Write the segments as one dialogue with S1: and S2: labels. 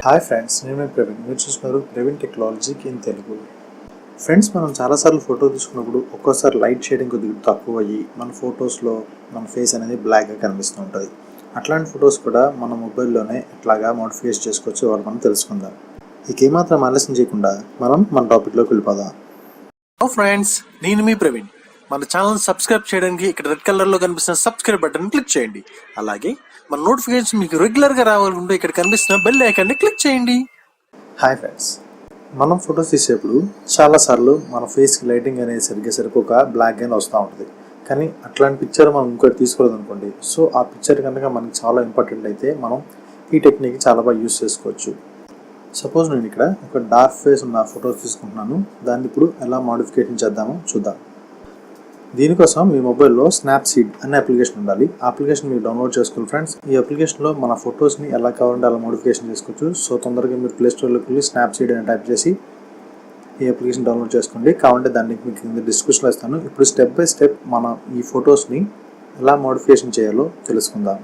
S1: Hi friends, నేను ప్రవీణ్. మీరు చూస్తున్నారు praveentechlogicintelugu ఇన్ తెలుగు. ఫ్రెండ్స్, మనం చాలాసార్లు ఫోటో తీసుకున్నప్పుడు ఒక్కోసారి లైట్ షేడింగ్ కొద్దిగా తక్కువ అయ్యి మన ఫొటోస్లో మన ఫేస్ అనేది బ్లాక్గా కనిపిస్తూ ఉంటుంది. అట్లాంటి ఫొటోస్ కూడా మన మొబైల్లోనే ఎట్లాగా మోడిఫికేషన్ చేసుకోవచ్చు వాళ్ళు మనం తెలుసుకుందాం. ఇక ఏమాత్రం ఆలస్యం చేయకుండా మనం మన టాపిక్లోకి వెళ్ళిపోదాం.
S2: హలో ఫ్రెండ్స్, నేను మీ ప్రవీణ్. మన ఛానల్ సబ్స్క్రైబ్ చేయడానికి ఇక్కడ రెడ్ కలర్లో కనిపిస్తున్న సబ్స్క్రైబ్ బటన్ క్లిక్ చేయండి. అలాగే మన నోటిఫికేషన్ మీకు రెగ్యులర్గా రావాలంటే ఇక్కడ కనిపిస్తున్న బెల్ ఐకాన్ని క్లిక్ చేయండి.
S1: హాయ్ ఫ్రెండ్స్, మనం ఫొటోస్ తీసేప్పుడు చాలాసార్లు మన ఫేస్కి లైటింగ్ అనేది సరిగ్గా సరిపోక బ్లాక్గానే వస్తూ ఉంటుంది. కానీ అట్లాంటి పిక్చర్ మనం ఇంకోటి తీసుకోలేదు అనుకోండి, సో ఆ పిక్చర్ కనుక మనకి చాలా ఇంపార్టెంట్ అయితే మనం ఈ టెక్నిక్ చాలా బాగా యూస్ చేసుకోవచ్చు. సపోజ్ నేను ఇక్కడ ఒక డార్క్ ఫేస్ ఉన్న ఫొటోస్ తీసుకుంటున్నాను. దాన్ని ఇప్పుడు ఎలా మోడిఫికేషన్ చేద్దామో చూద్దాం. దీనికోసం మీ మొబైల్లో స్నాప్సీడ్ అనే అప్లికేషన్ ఉండాలి. ఆ అప్లికేషన్ మీరు డౌన్లోడ్ చేసుకోవాలి ఫ్రెండ్స్. ఈ అప్లికేషన్లో మన ఫొటోస్ని ఎలా కావాలంటే అలా మోడిఫికేషన్ చేసుకోవచ్చు. సో తొందరగా మీరు ప్లే స్టోర్లోకి వెళ్ళి స్నాప్సీడ్ అని టైప్ చేసి ఈ అప్లికేషన్ డౌన్లోడ్ చేసుకోండి. కావాలంటే దాన్ని మీకు కింద డిస్క్రిప్షన్లో ఇస్తాను. ఇప్పుడు స్టెప్ బై స్టెప్ మనం ఈ ఫొటోస్ని ఎలా మోడిఫికేషన్ చేయాలో తెలుసుకుందాం.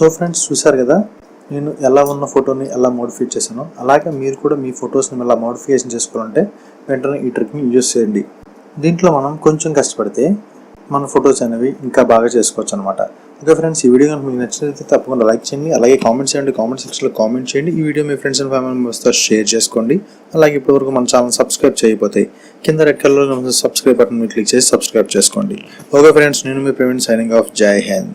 S1: సో ఫ్రెండ్స్ చూసారు కదా నేను ఎలా ఉన్న ఫోటోని ఎలా మోడిఫై చేశానో, అలాగే మీరు కూడా మీ ఫొటోస్ని ఎలా మోడిఫికేషన్ చేసుకోవాలంటే వెంటనే ఈ ట్రిక్ని యూజ్ చేయండి. దీంట్లో మనం కొంచెం కష్టపడితే మన ఫొటోస్ అనేవి ఇంకా బాగా చేసుకోవచ్చు అనమాట. ఓకే ఫ్రెండ్స్, ఈ వీడియో కనుక మీకు నచ్చినట్లయితే తప్పకుండా లైక్ చేయండి, అలాగే కామెంట్ చేయండి, కామెంట్ సెక్షన్లో కామెంట్ చేయండి. ఈ video me friends and family మెంబర్స్తో షేర్ చేసుకోండి. అలాగే ఇప్పటివరకు మన ఛానల్ సబ్స్క్రైబ్ చేయకపోతే కింద రెడ్ కలర్లో సబ్స్క్రైబ్ బటన్ మీద క్లిక్ చేసి సబ్స్క్రైబ్ చేసుకోండి. ఓకే ఫ్రెండ్స్, నేను మీ ప్రవీణ్ సైనింగ్ ఆఫ్. జై హింద్.